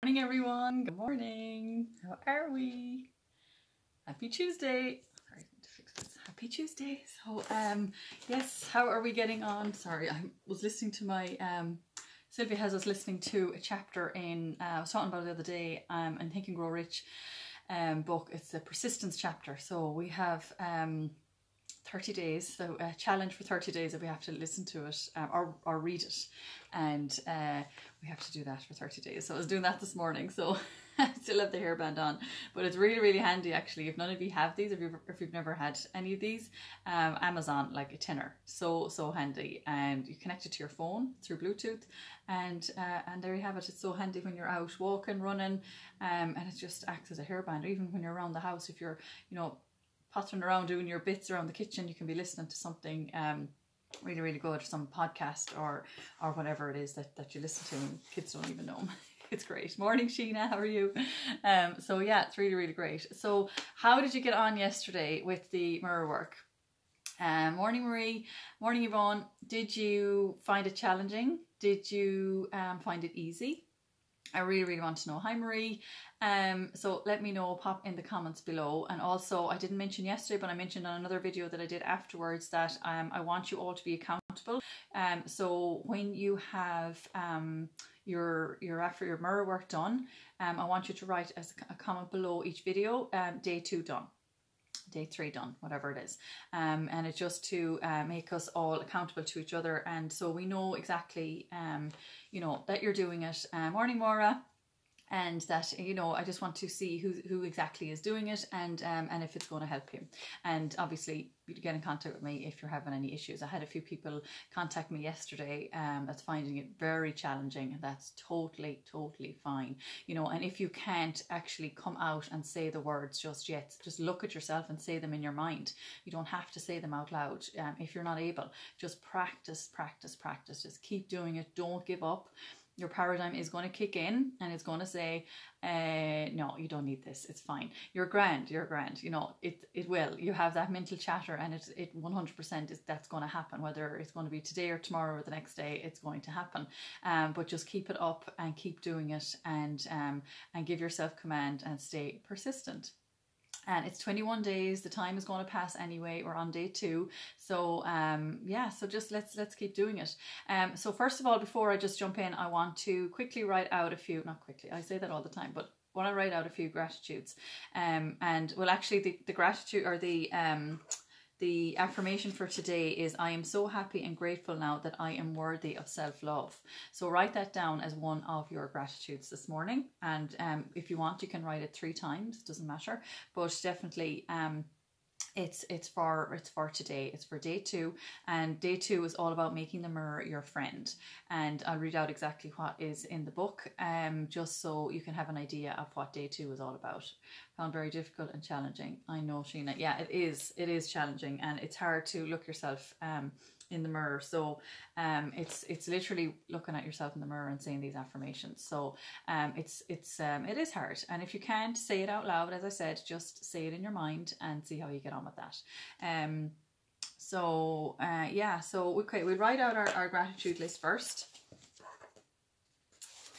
Morning everyone, good morning. How are we? Happy Tuesday. Sorry, I need to fix this. Happy Tuesday. So yes, how are we getting on? Sorry, I was listening to my Sylvia has us listening to a chapter in I was talking about it the other day in Think and Grow Rich book. It's the persistence chapter. So we have 30 days, so a challenge for 30 days that we have to listen to it or read it, and we have to do that for 30 days. So I was doing that this morning, so I still have the hairband on, but it's really handy actually. If none of you have these, if you've never had any of these, Amazon, like a tenner, so handy, and you connect it to your phone through Bluetooth, and there you have it. It's so handy when you're out walking, running, and it just acts as a hairband, or even when you're around the house. If you're pottering around doing your bits around the kitchen, you can be listening to something really good, some podcast or whatever it is that you listen to, and kids don't even know. It's great. Morning Sheena, how are you? So yeah, it's really great. So how did you get on yesterday with the mirror work? Morning Marie, morning Yvonne. Did you find it challenging? Did you find it easy? I really want to know. Hi Marie. So let me know, pop in the comments below. And also, I didn't mention yesterday, but I mentioned on another video that I did afterwards that I want you all to be accountable. So when you have your mirror work done, I want you to write as a comment below each video, day 2 done, day 3 done, whatever it is, and it's just to make us all accountable to each other, and so we know exactly that you're doing it. Morning Maura. And that, I just want to see who exactly is doing it, and if it's going to help you. And obviously, you get in contact with me if you're having any issues. I had a few people contact me yesterday that's finding it very challenging, and that's totally fine. And if you can't actually come out and say the words just yet, just look at yourself and say them in your mind. You don't have to say them out loud. If you're not able, just practice. Just keep doing it. Don't give up. Your paradigm is going to kick in and it's going to say, no, you don't need this. It's fine. You're grand. It will. You have that mental chatter, and it 100% is that's going to happen. Whether it's going to be today or tomorrow or the next day, it's going to happen. But just keep it up and keep doing it, and give yourself command and stay persistent. And it's 21 days. The time is going to pass anyway. We're on day 2. So so just let's keep doing it. So first of all, before I just jump in, I want to quickly write out a few, not quickly, I say that all the time, but I want to write out a few gratitudes. And well, actually the gratitude, or the affirmation for today is, I am so happy and grateful now that I am worthy of self-love. So write that down as one of your gratitudes this morning. And if you want, you can write it 3 times, it doesn't matter. But definitely it's for today. It's for day 2, and day 2 is all about making the mirror your friend. And I'll read out exactly what is in the book, just so you can have an idea of what day 2 is all about. Found very difficult and challenging. I know, Sheena. Yeah, it is challenging, and it's hard to look yourself in the mirror. So it's literally looking at yourself in the mirror and saying these affirmations. So it is hard, and if you can't say it out loud, as I said, just say it in your mind and see how you get on with that. So okay, we'll write out our gratitude list first.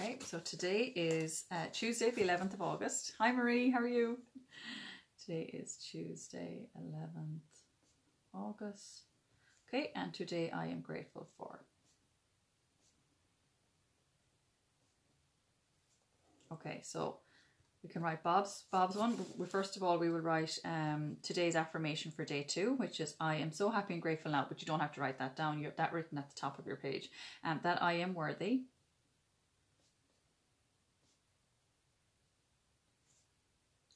Okay, so today is Tuesday, the 11th of August. Hi Marie, how are you? Today is Tuesday, 11th August. Okay, and today I am grateful for. Okay, so we can write Bob's one. First of all, we will write today's affirmation for day 2, which is, I am so happy and grateful now, but you don't have to write that down. You have that written at the top of your page. That I am worthy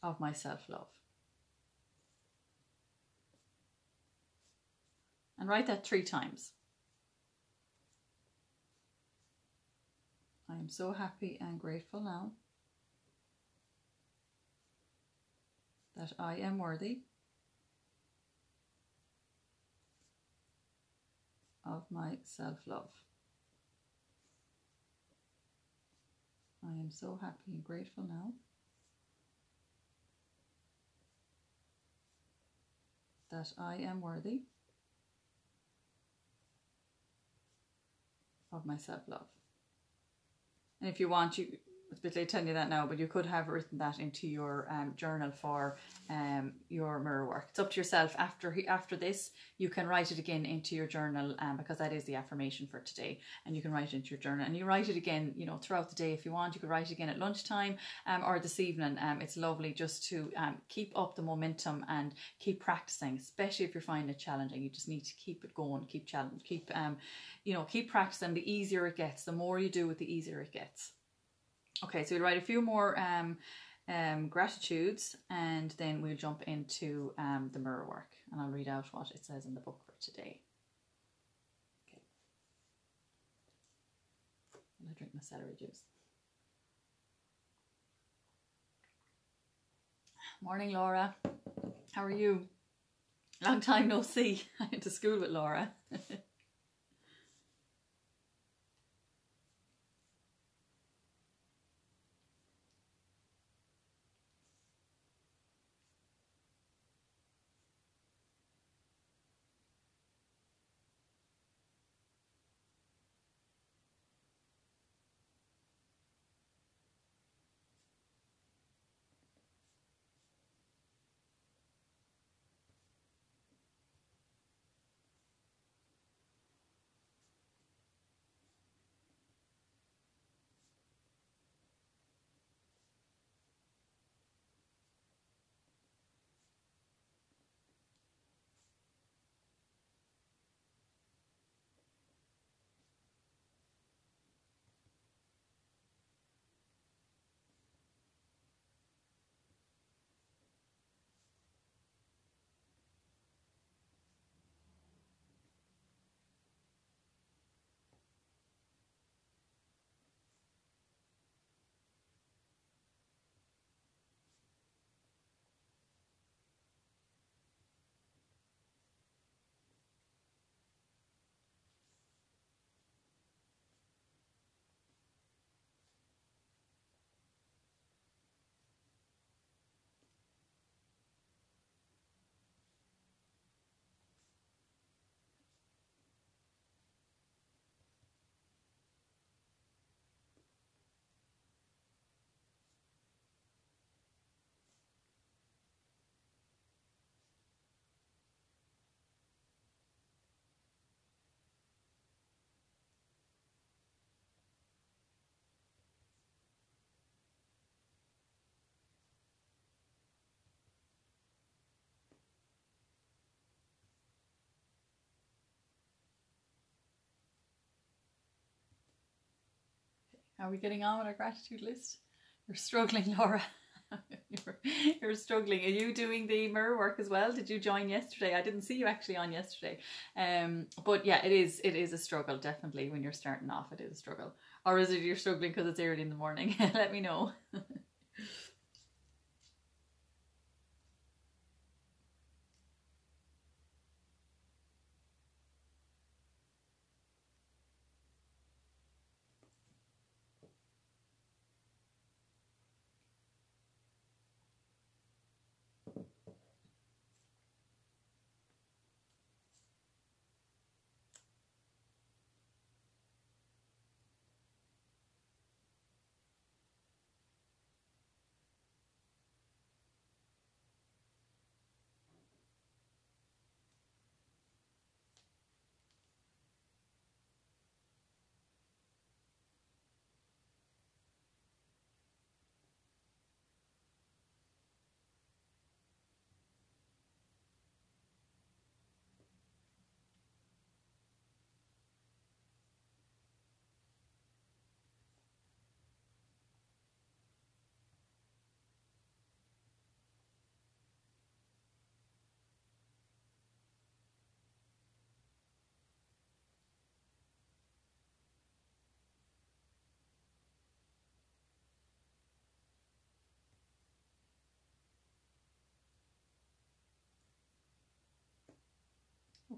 of my self-love. And write that 3 times. I am so happy and grateful now that I am worthy of my self-love. I am so happy and grateful now that I am worthy of my self-love. And if you want, it's a bit late telling you that now, but you could have written that into your journal for your mirror work. It's up to yourself. After this, you can write it again into your journal, because that is the affirmation for today, and you can write it into your journal, and you write it again, you know, throughout the day if you want. You could write it again at lunchtime, or this evening. It's lovely just to keep up the momentum and keep practicing, especially if you're finding it challenging. You just need to keep it going, keep keep practicing. The easier it gets, the more you do it, the easier it gets. Okay, so we'll write a few more gratitudes, and then we'll jump into the mirror work, and I'll read out what it says in the book for today. Okay. I'll drink my celery juice. Morning, Laura. How are you? Long time no see. I went to school with Laura. Are we getting on with our gratitude list? You're struggling, Laura. You're struggling. Are you doing the mirror work as well? Did you join yesterday? I didn't see you actually on yesterday. But yeah, it is a struggle, definitely. When you're starting off, it is a struggle. Or is it you're struggling because it's early in the morning? Let me know.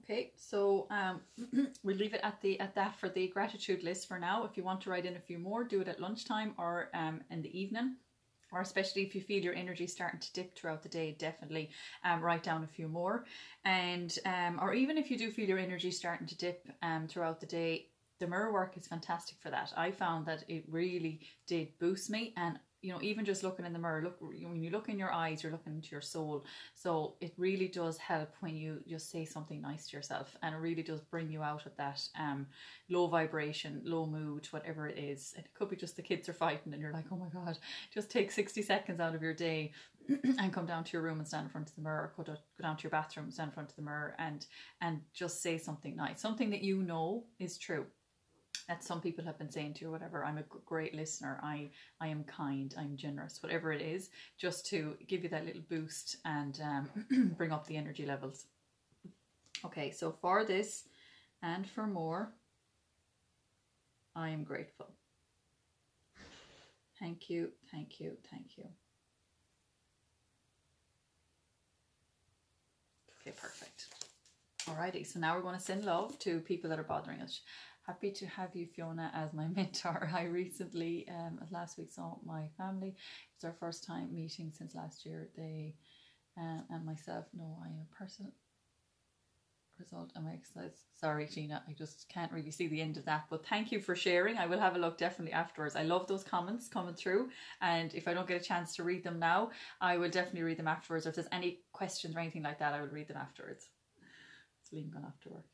Okay, so we'll leave it at that for the gratitude list for now. If you want to write in a few more, do it at lunchtime or in the evening. Or especially if you feel your energy starting to dip throughout the day, definitely write down a few more. And or even if you do feel your energy starting to dip throughout the day, the mirror work is fantastic for that. I found that it really did boost me. And you know, even just looking in the mirror, look, when you look in your eyes, you're looking into your soul. So it really does help when you just say something nice to yourself, and it really does bring you out of that low vibration, low mood, whatever it is. It could be just the kids are fighting and you're like, oh my God, just take 60 seconds out of your day and come down to your room and stand in front of the mirror, or go down to your bathroom and stand in front of the mirror and just say something nice, something that you know is true, that some people have been saying to you, whatever. I'm a great listener. I am kind. I'm generous. Whatever it is, just to give you that little boost and bring up the energy levels. Okay, so for this and for more, I am grateful. Thank you, thank you, thank you. Okay, perfect. Alrighty, so now we're going to send love to people that are bothering us. Happy to have you, Fiona, as my mentor. I recently, last week, saw my family. It's our first time meeting since last year. They and myself know I am a person. Result of my exercise. Sorry, Gina, I just can't really see the end of that. But thank you for sharing. I will have a look definitely afterwards. I love those comments coming through. And if I don't get a chance to read them now, I will definitely read them afterwards. Or if there's any questions or anything like that, I will read them afterwards. It's Liam gone after work.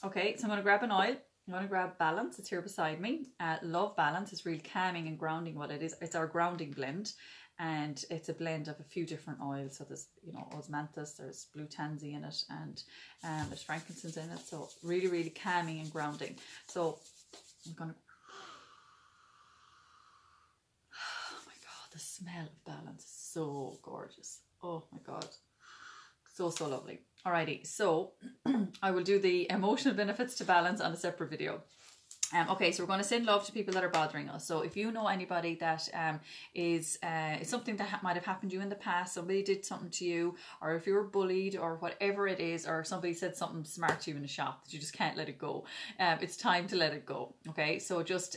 Okay, so I'm going to grab an oil. I'm going to grab Balance. It's here beside me. Love Balance. It's really calming and grounding. What it is, it's our grounding blend, and it's a blend of a few different oils. So there's, you know, osmanthus, there's blue tansy in it, and there's frankincense in it. So really, really calming and grounding. So I'm going to. Oh my God, the smell of Balance is so gorgeous. Oh my God. So lovely. Alrighty, so I will do the emotional benefits to Balance on a separate video. Okay, so we're going to send love to people that are bothering us. So if you know anybody that is something that might have happened to you in the past, somebody did something to you, or if you were bullied or whatever it is, or somebody said something smart to you in a shop that you just can't let it go, it's time to let it go. Okay, so just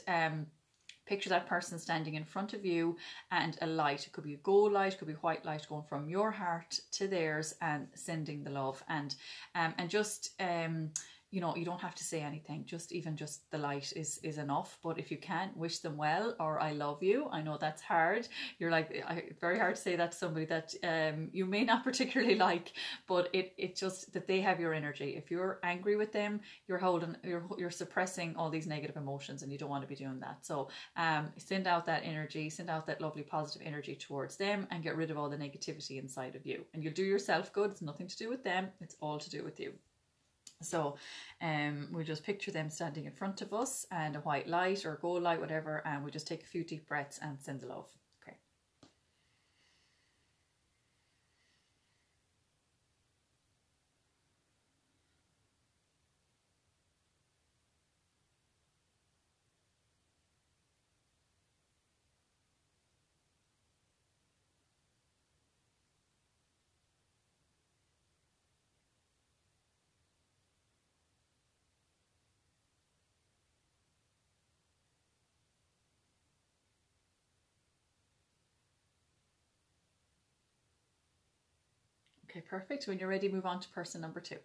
picture that person standing in front of you and a light. It could be a gold light, it could be white light, going from your heart to theirs and sending the love. And just you know, you don't have to say anything. Just the light is enough. But if you can, wish them well, or I love you. I know that's hard. You're like, very hard to say that to somebody that you may not particularly like, but it just that they have your energy. If you're angry with them, you're suppressing all these negative emotions, and you don't want to be doing that. So send out that energy, send out that lovely positive energy towards them, and get rid of all the negativity inside of you. And you'll do yourself good. It's nothing to do with them. It's all to do with you. So we just picture them standing in front of us, and a white light or a gold light, whatever, and we just take a few deep breaths and send the love. Okay. Okay, perfect. When you're ready, move on to person number 2.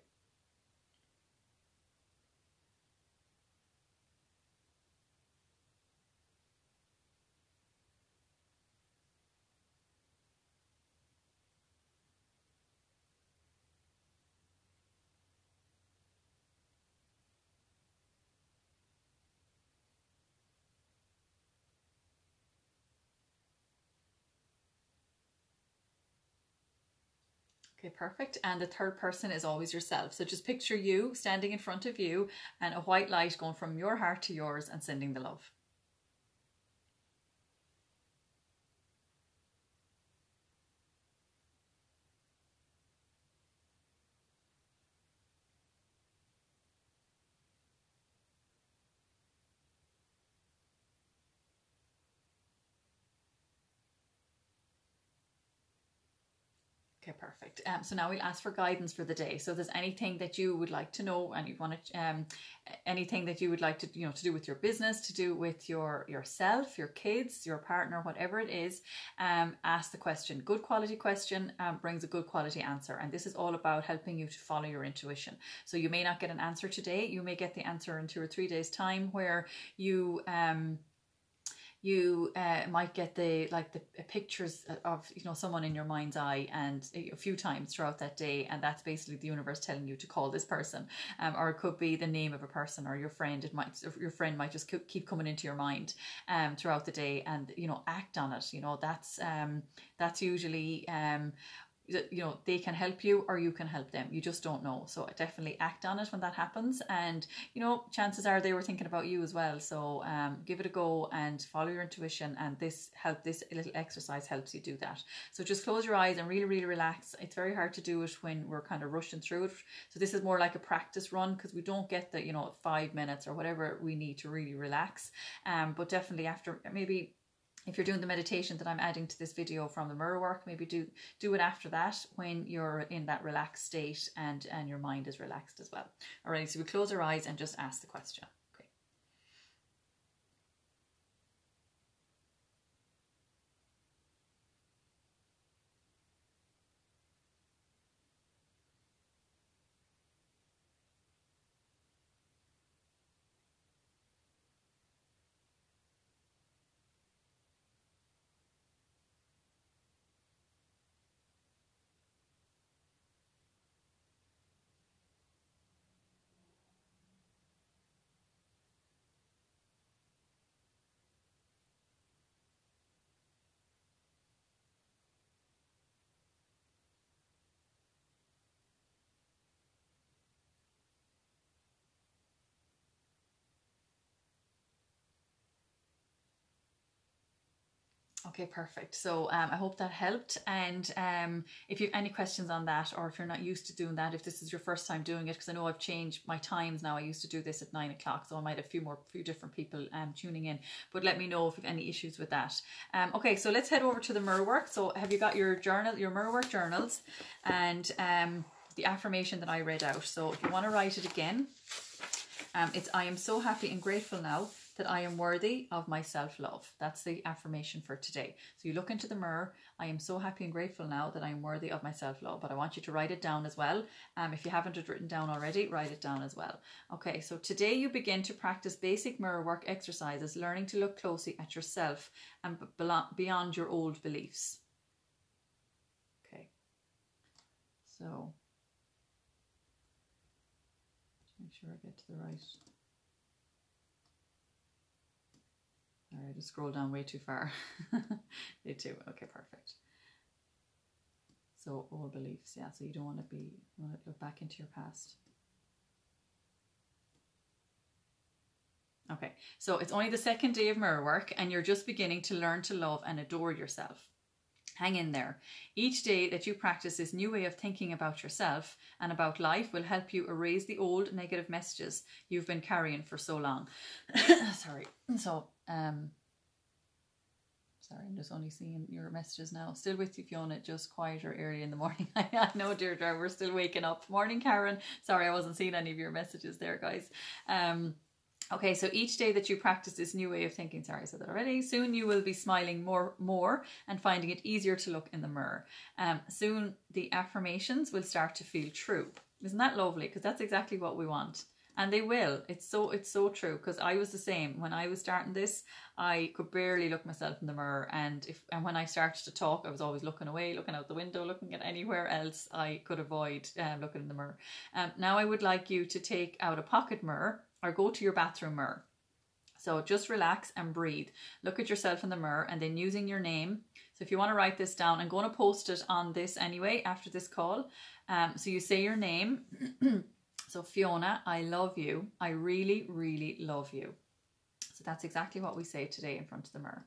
Okay, perfect. And the third person is always yourself. So just picture you standing in front of you and a white light going from your heart to yours and sending the love. Okay, perfect. So now we'll ask for guidance for the day. So if there's anything that you would like to know, and you want to, anything that you would like to, to do with your business, to do with yourself, your kids, your partner, whatever it is, ask the question. Good quality question brings a good quality answer. And this is all about helping you to follow your intuition. So you may not get an answer today. You may get the answer in 2 or 3 days' time, where you might get the pictures of someone in your mind's eye and a few times throughout that day, and that's basically the universe telling you to call this person, or it could be the name of a person or your friend. Your friend might just keep coming into your mind throughout the day, and act on it. That's usually they can help you or you can help them. You just don't know. So definitely act on it when that happens. And, chances are they were thinking about you as well. So give it a go and follow your intuition. And this little exercise helps you do that. So just close your eyes and really, really relax. It's very hard to do it when we're kind of rushing through it. So this is more like a practice run, because we don't get the, 5 minutes or whatever we need to really relax. But definitely after, maybe if you're doing the meditation that I'm adding to this video from the mirror work, maybe do it after that, when you're in that relaxed state and your mind is relaxed as well. All right, so we close our eyes and just ask the question. Okay. Okay, perfect. So I hope that helped. And if you have any questions on that, or if you're not used to doing that, if this is your first time doing it, because I know I've changed my times now. I used to do this at 9 o'clock, so I might have a few different people tuning in. But let me know if you have any issues with that. Okay, so let's head over to the mirror work. So have you got your mirror work journals, and the affirmation that I read out? So if you want to write it again, it's I am so happy and grateful now that I am worthy of my self-love. That's the affirmation for today. So you look into the mirror. I am so happy and grateful now that I am worthy of my self-love. But I want you to write it down as well. If you haven't it written down already, write it down as well. Okay, so today you begin to practice basic mirror work exercises, learning to look closely at yourself and beyond your old beliefs. Okay, so make sure I get to the right. All right, just scroll down way too far. Day 2. Okay, perfect. So old beliefs, yeah. So you don't want to look back into your past. Okay, so it's only the second day of mirror work, and you're just beginning to learn to love and adore yourself. Hang in there. Each day that you practice this new way of thinking about yourself and about life will help you erase the old negative messages you've been carrying for so long. Sorry. So, sorry, I'm just only seeing your messages now. Still with you, Fiona, just quieter early in the morning. I know, Deirdre, we're still waking up. Morning, Karen. Sorry, I wasn't seeing any of your messages there, guys. Okay, so each day that you practice this new way of thinking, sorry, I said that already, soon you will be smiling more and finding it easier to look in the mirror. Soon the affirmations will start to feel true. Isn't that lovely? Because that's exactly what we want. And they will. It's so true, because I was the same. When I was starting this, I could barely look myself in the mirror, and when I started to talk, I was always looking away, looking out the window, looking at anywhere else I could avoid looking in the mirror. Now I would like you to take out a pocket mirror or go to your bathroom mirror. So just relax and breathe. Look at yourself in the mirror, and then using your name. So if you want to write this down, I'm going to post it on this anyway after this call. So you say your name. So Fiona, I love you. I really, really love you. So that's exactly what we say today in front of the mirror.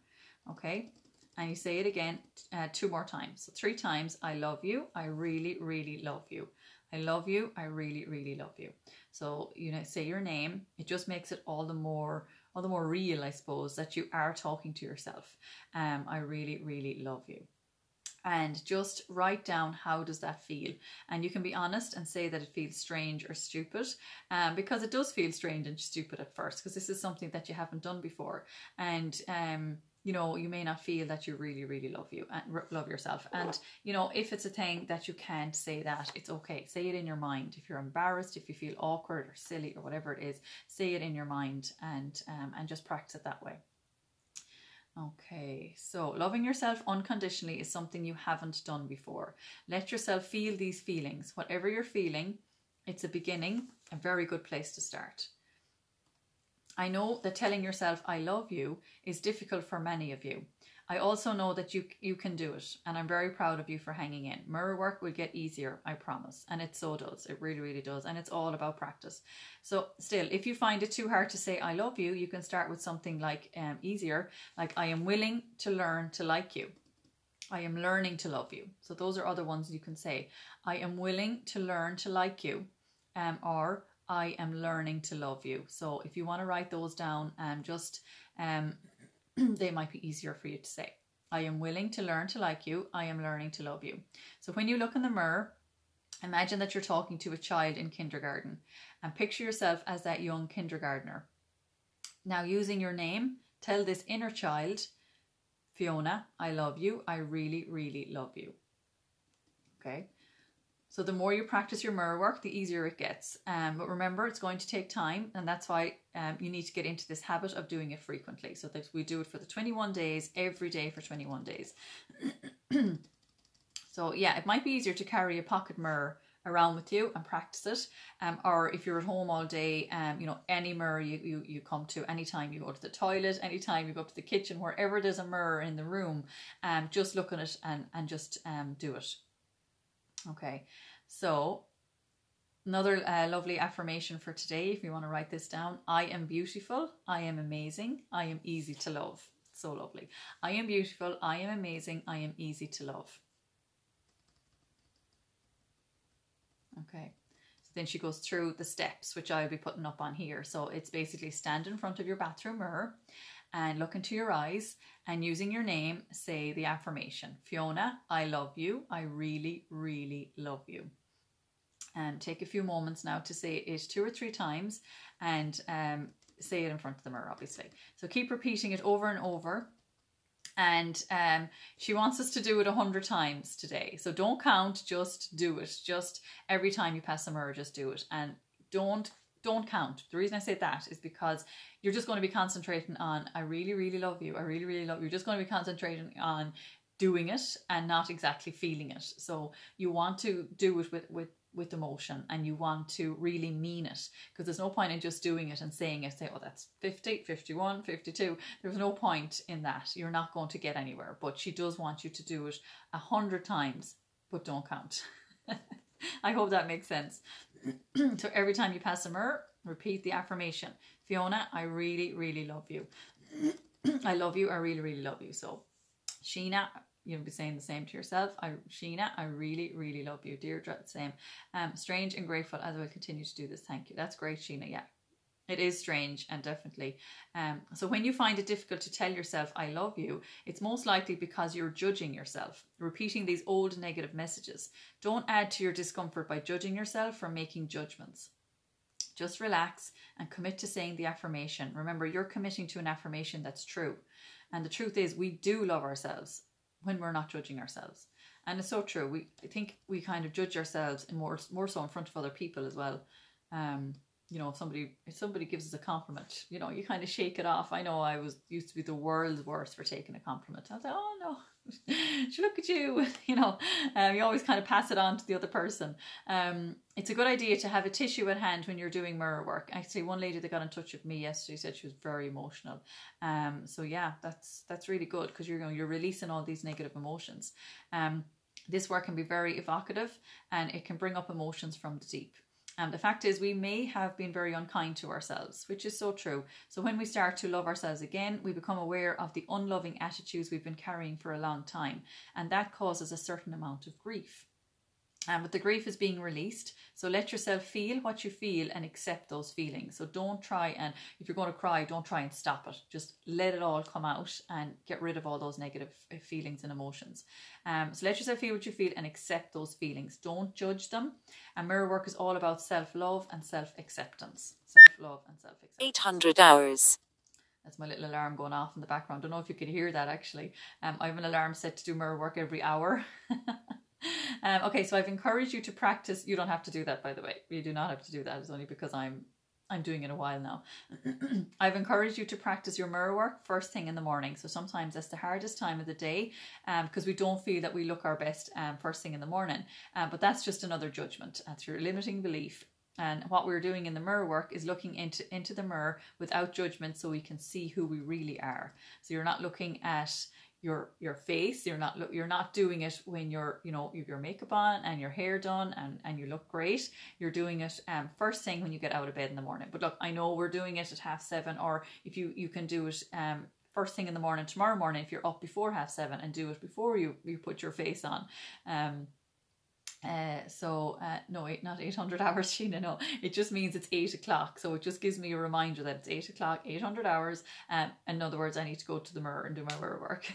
Okay. And you say it again 2 more times. So 3 times. I love you. I really, really love you. I love you. I really, really love you. So, say your name. It just makes it all the more real, I suppose, that you are talking to yourself. I really, really love you. and just write down, how does that feel? And you can be honest and say that it feels strange or stupid, because it does feel strange and stupid at first, because this is something that you haven't done before. And you know, you may not feel that you really, really love you and love yourself. And, you know, if it's a thing that you can't say that, it's okay. Say it in your mind. If you're embarrassed, if you feel awkward or silly or whatever it is, say it in your mind, and just practice it that way. Okay, so loving yourself unconditionally is something you haven't done before. Let yourself feel these feelings. Whatever you're feeling, it's a beginning, a very good place to start. I know that telling yourself I love you is difficult for many of you. I also know that you can do it, and I'm very proud of you for hanging in. Mirror work will get easier, I promise. And it so does. It really, really does. And it's all about practice. So still, if you find it too hard to say I love you, you can start with something like easier, like I am willing to learn to like you. I am learning to love you. So those are other ones you can say. I am willing to learn to like you, or I am learning to love you. So if you want to write those down, they might be easier for you to say. I am willing to learn to like you. I am learning to love you. So when you look in the mirror, imagine that you're talking to a child in kindergarten, and picture yourself as that young kindergartner. Now, using your name, tell this inner child, Fiona, I love you. I really, really love you. Okay. So the more you practice your mirror work, the easier it gets. But remember, it's going to take time, and that's why you need to get into this habit of doing it frequently. So that we do it for the 21 days, every day for 21 days. So yeah, it might be easier to carry a pocket mirror around with you and practice it. Or if you're at home all day, you know, any mirror you come to, anytime you go to the toilet, anytime you go up to the kitchen, wherever there's a mirror in the room, just look at it and just do it. Okay, so another lovely affirmation for today, if you want to write this down. I am beautiful. I am amazing. I am easy to love. So lovely. I am beautiful. I am amazing. I am easy to love. Okay, so then she goes through the steps, which I'll be putting up on here. So it's basically stand in front of your bathroom mirror and look into your eyes, and using your name, say the affirmation. Fiona, I love you. I really, really love you. And take a few moments now to say it 2 or 3 times, and say it in front of the mirror, obviously. So keep repeating it over and over. And she wants us to do it 100 times today. So don't count, just do it. Just every time you pass the mirror, just do it. And don't count. The reason I say that is because you're just going to be concentrating on, I really, really love you. I really, really love you. You're just going to be concentrating on doing it and not exactly feeling it. So you want to do it with emotion, and you want to really mean it, because there's no point in just doing it and saying it, say, oh, that's 50, 51, 52. There's no point in that. You're not going to get anywhere. But she does want you to do it 100 times, but don't count. I hope that makes sense. So every time you pass a mirror, repeat the affirmation. Fiona, I really, really love you. I love you. I really, really love you. So Sheena, you'll be saying the same to yourself. Sheena, I really, really love you. Deirdre, the same. Strange and grateful as I will continue to do this. Thank you. That's great, Sheena. Yeah, it is strange, and definitely. So when you find it difficult to tell yourself I love you, it's most likely because you're judging yourself, repeating these old negative messages. Don't add to your discomfort by judging yourself or making judgments. Just relax and commit to saying the affirmation. Remember, you're committing to an affirmation that's true. And the truth is, we do love ourselves when we're not judging ourselves. And it's so true. I think we kind of judge ourselves, and more so in front of other people as well. You know, if somebody gives us a compliment, you know, you kind of shake it off. I know I used to be the world's worst for taking a compliment. I was like, oh no, look at you. You know, you always kind of pass it on to the other person. It's a good idea to have a tissue at hand when you're doing mirror work. Actually, one lady that got in touch with me yesterday said she was very emotional. So yeah, that's really good, because you're releasing all these negative emotions. This work can be very evocative, and it can bring up emotions from the deep. The fact is, we may have been very unkind to ourselves, which is so true. So when we start to love ourselves again, we become aware of the unloving attitudes we've been carrying for a long time, and that causes a certain amount of grief. But the grief is being released. So let yourself feel what you feel and accept those feelings. So don't try and, if you're going to cry, don't try and stop it. Just let it all come out and get rid of all those negative feelings and emotions. So let yourself feel what you feel and accept those feelings. Don't judge them. And mirror work is all about self-love and self-acceptance. Self-love and self-acceptance. 800 hours. That's my little alarm going off in the background. Don't know if you could hear that actually. I have an alarm set to do mirror work every hour. Okay, so I've encouraged you to practice. You don't have to do that, by the way. You do not have to do that. It's only because I'm doing it a while now. I've encouraged you to practice your mirror work first thing in the morning. So sometimes that's the hardest time of the day because we don't feel that we look our best first thing in the morning. But that's just another judgment. That's your limiting belief. And what we're doing in the mirror work is looking into the mirror without judgment so we can see who we really are. So you're not looking at your face, you're not doing it when you're, you know, you've your makeup on and your hair done and you look great. You're doing it first thing when you get out of bed in the morning. But look, I know we're doing it at 7:30, or if you can do it first thing in the morning tomorrow morning if you're up before 7:30 and do it before you put your face on. No, not 800 hours, Sheena, no. It just means it's 8 o'clock. So it just gives me a reminder that it's 8 o'clock, 800 hours. In other words, I need to go to the mirror and do my mirror work.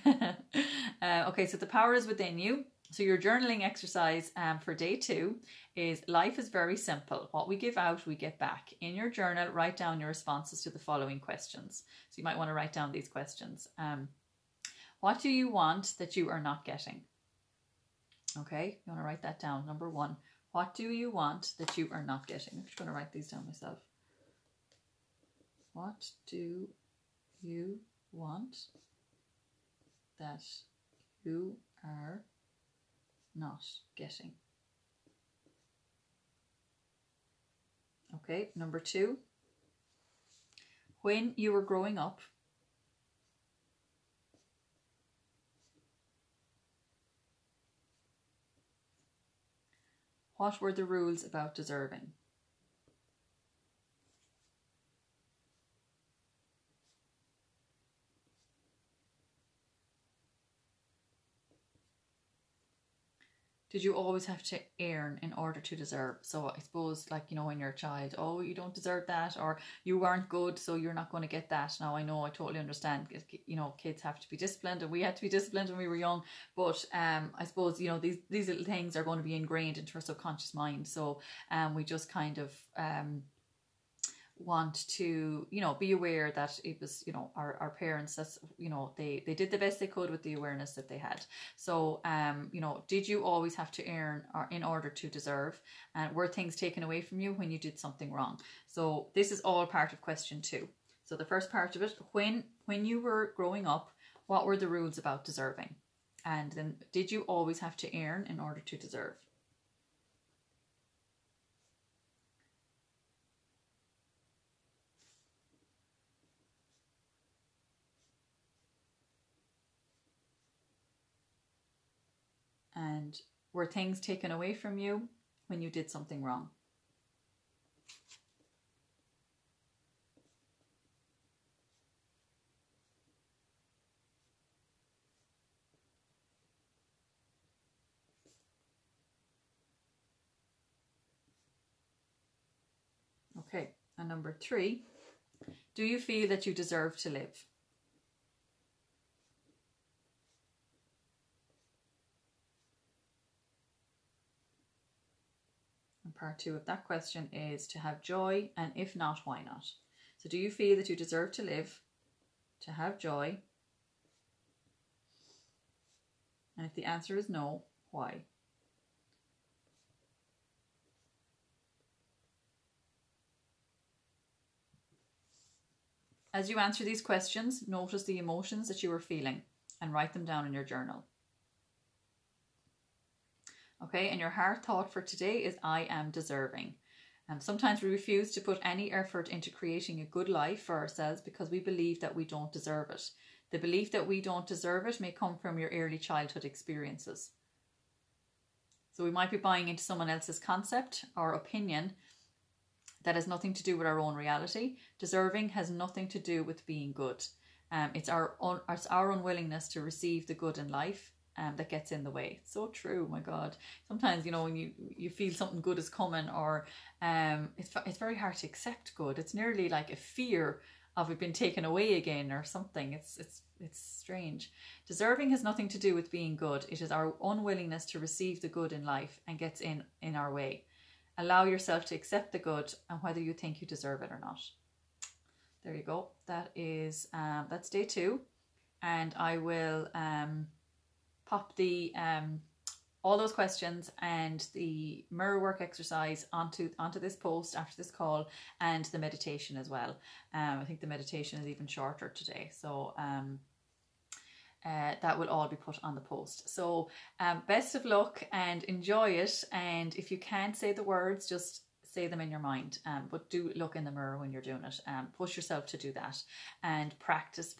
Okay, so the power is within you. So your journaling exercise for day 2 is life is very simple. What we give out, we get back. In your journal, write down your responses to the following questions. So you might want to write down these questions. What do you want that you are not getting? Okay, you want to write that down. Number 1, what do you want that you are not getting? I'm just going to write these down myself. What do you want that you are not getting? Okay, number 2, when you were growing up, what were the rules about deserving? Did you always have to earn in order to deserve? So I suppose, like, you know, when you're a child, oh, you don't deserve that, or you weren't good, so you're not going to get that. Now, I know, I totally understand, you know, kids have to be disciplined, and we had to be disciplined when we were young. But I suppose, you know, these little things are going to be ingrained into our subconscious mind. So we just kind of want to, you know, be aware that it was, you know, our parents, that's, you know, they did the best they could with the awareness that they had. So you know, did you always have to earn or in order to deserve, and were things taken away from you when you did something wrong? So this is all part of question 2. So the first part of it, when you were growing up, what were the rules about deserving? And then, did you always have to earn in order to deserve? And were things taken away from you when you did something wrong? Okay, and number 3, do you feel that you deserve to live? And part 2 of that question is to have joy, and if not, why not? So do you feel that you deserve to live, to have joy? And if the answer is no, why? As you answer these questions, notice the emotions that you are feeling and write them down in your journal. Okay, and your heart thought for today is I am deserving. Sometimes we refuse to put any effort into creating a good life for ourselves because we believe that we don't deserve it. The belief that we don't deserve it may come from your early childhood experiences. So we might be buying into someone else's concept or opinion that has nothing to do with our own reality. Deserving has nothing to do with being good. It's our unwillingness to receive the good in life that gets in the way. So true, my God. Sometimes, you know, when you feel something good is coming, or it's very hard to accept good. It's nearly like a fear of it being taken away again or something. It's strange. Deserving has nothing to do with being good. It is our unwillingness to receive the good in life and gets in our way. Allow yourself to accept the good, and whether you think you deserve it or not. There you go. That is that's day 2, and I will pop the all those questions and the mirror work exercise onto this post after this call, and the meditation as well. I think the meditation is even shorter today, so that will all be put on the post. So best of luck and enjoy it. And if you can't say the words, just say them in your mind, but do look in the mirror when you're doing it. Push yourself to do that, and practice,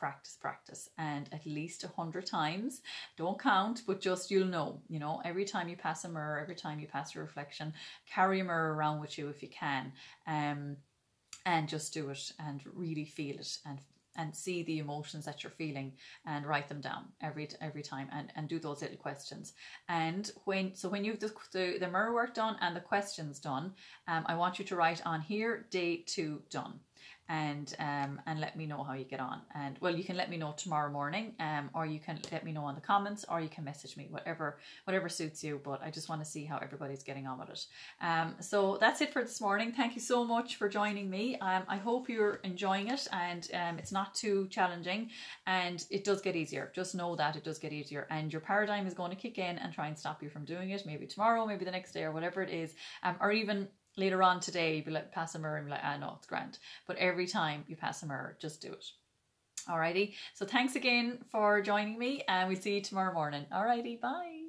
and at least 100 times. Don't count, but just you'll know, you know, every time you pass a mirror, every time you pass a reflection, carry a mirror around with you if you can, and just do it and really feel it, and see the emotions that you're feeling, and write them down every time, and do those little questions. And when you've the mirror work done and the questions done, I want you to write on here, day 2 done, and let me know how you get on. And well, you can let me know tomorrow morning, or you can let me know in the comments, or you can message me, whatever suits you. But I just want to see how everybody's getting on with it. So that's it for this morning. Thank you so much for joining me. I hope you're enjoying it, and it's not too challenging, and it does get easier. Just know that it does get easier, and your paradigm is going to kick in and try and stop you from doing it. Maybe tomorrow, maybe the next day, or whatever it is, or even later on today, you'll be like, pass a mirror, and be like, no, it's grand. But every time you pass a mirror, just do it. Alrighty. So thanks again for joining me, and we'll see you tomorrow morning. Alrighty, bye.